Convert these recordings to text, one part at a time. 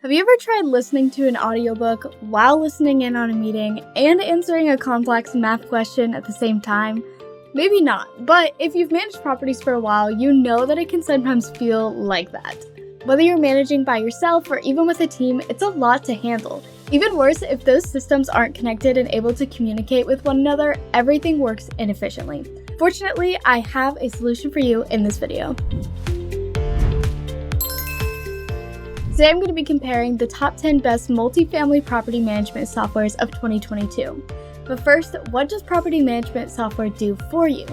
Have you ever tried listening to an audiobook while listening in on a meeting and answering a complex math question at the same time? Maybe not, but if you've managed properties for a while, you know that it can sometimes feel like that. Whether you're managing by yourself or even with a team, it's a lot to handle. Even worse, if those systems aren't connected and able to communicate with one another, everything works inefficiently. Fortunately, I have a solution for you in this video. Today I'm going to be comparing the top 10 best multifamily property management softwares of 2022. But first, what does property management software do for you?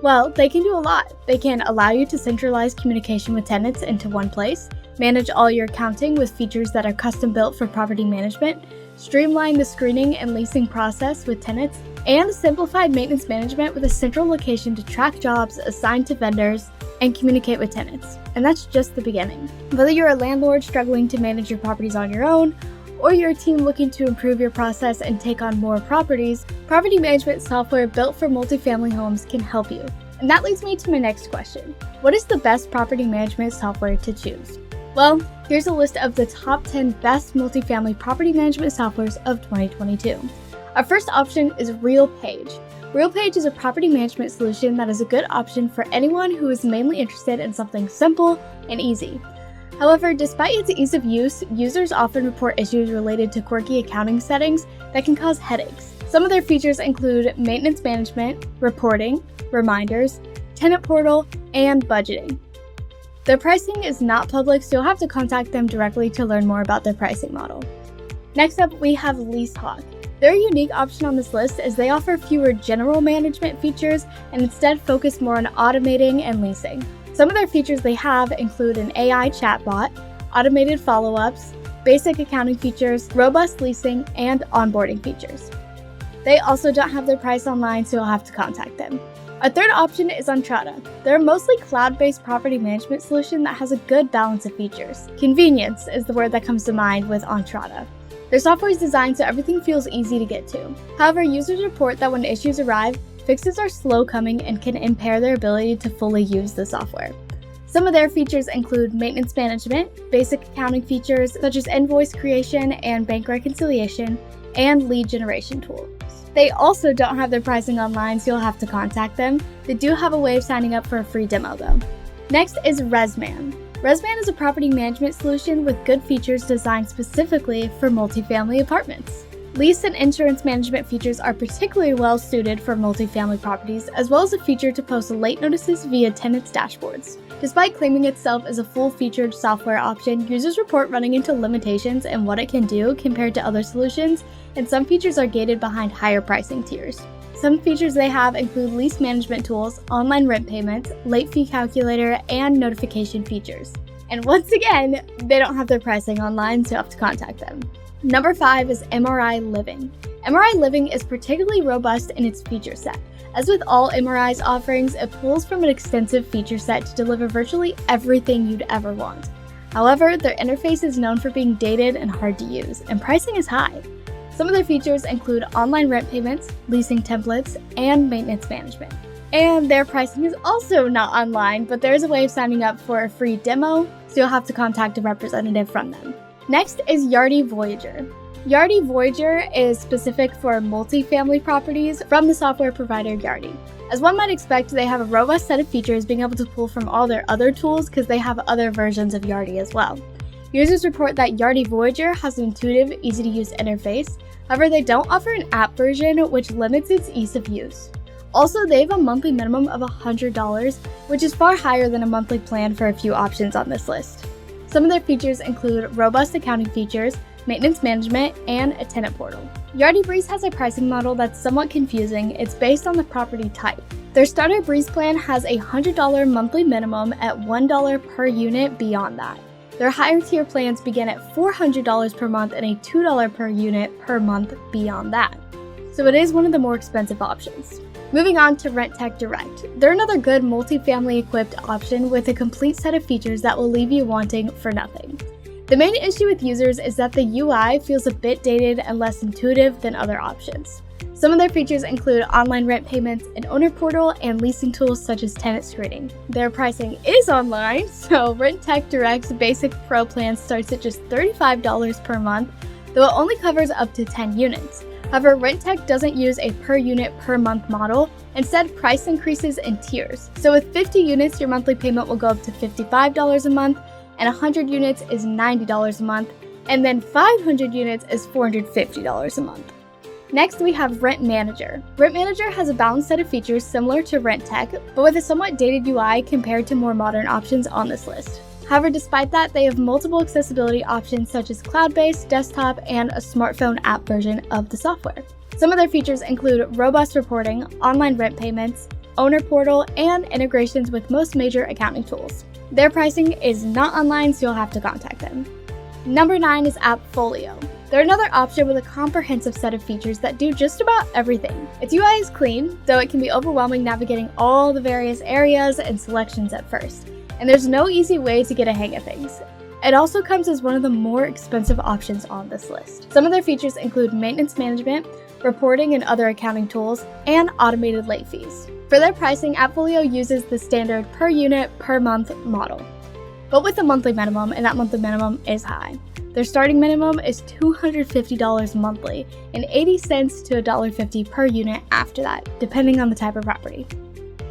Well, they can do a lot. They can allow you to centralize communication with tenants into one place, manage all your accounting with features that are custom built for property management, streamline the screening and leasing process with tenants, and simplified maintenance management with a central location to track jobs assigned to vendors and communicate with tenants. And that's just the beginning. Whether you're a landlord struggling to manage your properties on your own, or you're a team looking to improve your process and take on more properties, property management software built for multifamily homes can help you. And that leads me to my next question. What is the best property management software to choose? Well, here's a list of the top 10 best multifamily property management softwares of 2022. Our first option is Realpage. Realpage is a property management solution that is a good option for anyone who is mainly interested in something simple and easy. However, despite its ease of use, users often report issues related to quirky accounting settings that can cause headaches. Some of their features include maintenance management, reporting, reminders, tenant portal, and budgeting. Their pricing is not public, so you'll have to contact them directly to learn more about their pricing model. Next up, we have LeaseHawk. Their unique option on this list is they offer fewer general management features and instead focus more on automating and leasing. Some of their features they have include an AI chatbot, automated follow-ups, basic accounting features, robust leasing, and onboarding features. They also don't have their price online, so you'll have to contact them. Our third option is Entrata. They're a mostly cloud-based property management solution that has a good balance of features. Convenience is the word that comes to mind with Entrata. Their software is designed so everything feels easy to get to. However, users report that when issues arrive, fixes are slow coming and can impair their ability to fully use the software. Some of their features include maintenance management, basic accounting features such as invoice creation and bank reconciliation, and lead generation tools. They also don't have their pricing online, so you'll have to contact them. They do have a way of signing up for a free demo though. Next is Resman. Resman is a property management solution with good features designed specifically for multifamily apartments. Lease and insurance management features are particularly well suited for multifamily properties, as well as a feature to post late notices via tenants' dashboards. Despite claiming itself as a full-featured software option, users report running into limitations in what it can do compared to other solutions, and some features are gated behind higher pricing tiers. Some features they have include lease management tools, online rent payments, late fee calculator, and notification features. And once again, they don't have their pricing online, so you have to contact them. Number 5 is MRI Living. MRI Living is particularly robust in its feature set. As with all MRI's offerings, it pulls from an extensive feature set to deliver virtually everything you'd ever want. However, their interface is known for being dated and hard to use, and pricing is high. Some of their features include online rent payments, leasing templates, and maintenance management. And their pricing is also not online, but there is a way of signing up for a free demo, so you'll have to contact a representative from them. Next is Yardi Voyager. Yardi Voyager is specific for multifamily properties from the software provider Yardi. As one might expect, they have a robust set of features, being able to pull from all their other tools because they have other versions of Yardi as well. Users report that Yardi Voyager has an intuitive, easy-to-use interface. However, they don't offer an app version, which limits its ease of use. Also, they have a monthly minimum of $100, which is far higher than a monthly plan for a few options on this list. Some of their features include robust accounting features, maintenance management, and a tenant portal. Yardi Breeze has a pricing model that's somewhat confusing. It's based on the property type. Their starter Breeze plan has a $100 monthly minimum at $1 per unit beyond that. Their higher tier plans begin at $400 per month and a $2 per unit per month beyond that. So it is one of the more expensive options. Moving on to Rentec Direct. They're another good multifamily equipped option with a complete set of features that will leave you wanting for nothing. The main issue with users is that the UI feels a bit dated and less intuitive than other options. Some of their features include online rent payments, an owner portal, and leasing tools such as tenant screening. Their pricing is online, so Rentec Direct's basic pro plan starts at just $35 per month, though it only covers up to 10 units. However, Rentec doesn't use a per unit per month model. Instead, price increases in tiers. So with 50 units, your monthly payment will go up to $55 a month, and 100 units is $90 a month, and then 500 units is $450 a month. Next, we have Rent Manager. Rent Manager has a balanced set of features similar to Rentec, but with a somewhat dated UI compared to more modern options on this list. However, despite that, they have multiple accessibility options such as cloud-based, desktop, and a smartphone app version of the software. Some of their features include robust reporting, online rent payments, owner portal, and integrations with most major accounting tools. Their pricing is not online, so you'll have to contact them. Number 9 is Appfolio. They're another option with a comprehensive set of features that do just about everything. Its UI is clean, though it can be overwhelming navigating all the various areas and selections at first, and there's no easy way to get a hang of things. It also comes as one of the more expensive options on this list. Some of their features include maintenance management, reporting and other accounting tools, and automated late fees. For their pricing, Appfolio uses the standard per unit per month model, but with a monthly minimum, and that monthly minimum is high. Their starting minimum is $250 monthly and 80 cents to $1.50 per unit after that, depending on the type of property.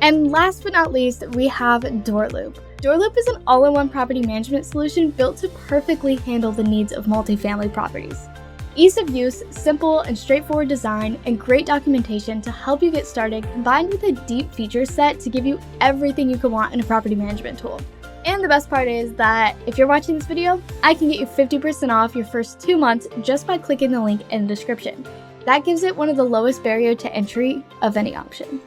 And last but not least, we have DoorLoop. DoorLoop is an all-in-one property management solution built to perfectly handle the needs of multifamily properties. Ease of use, simple and straightforward design, and great documentation to help you get started, combined with a deep feature set to give you everything you could want in a property management tool. And the best part is that if you're watching this video, I can get you 50% off your first 2 months just by clicking the link in the description. That gives it one of the lowest barrier to entry of any option.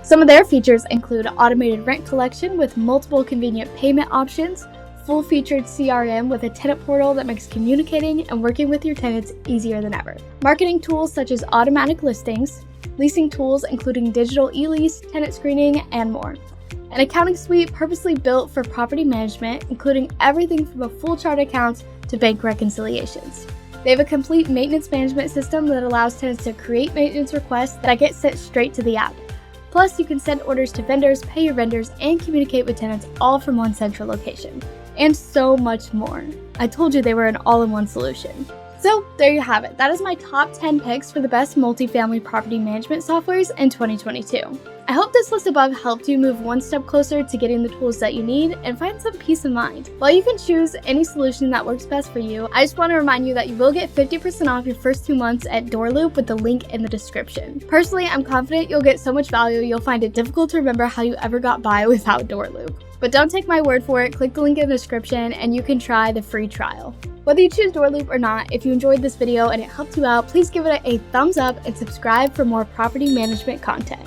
Some of their features include automated rent collection with multiple convenient payment options, full-featured CRM with a tenant portal that makes communicating and working with your tenants easier than ever, marketing tools such as automatic listings, leasing tools including digital e-lease, tenant screening, and more. An accounting suite purposely built for property management, including everything from a full chart account to bank reconciliations. They have a complete maintenance management system that allows tenants to create maintenance requests that get sent straight to the app. Plus, you can send orders to vendors, pay your vendors, and communicate with tenants all from one central location. And so much more. I told you they were an all-in-one solution. So there you have it. That is my top 10 picks for the best multifamily property management softwares in 2022. I hope this list above helped you move one step closer to getting the tools that you need and find some peace of mind. While you can choose any solution that works best for you, I just want to remind you that you will get 50% off your first 2 months at DoorLoop with the link in the description. Personally, I'm confident you'll get so much value you'll find it difficult to remember how you ever got by without DoorLoop. But don't take my word for it, click the link in the description and you can try the free trial. Whether you choose DoorLoop or not, if you enjoyed this video and it helped you out, please give it a thumbs up and subscribe for more property management content.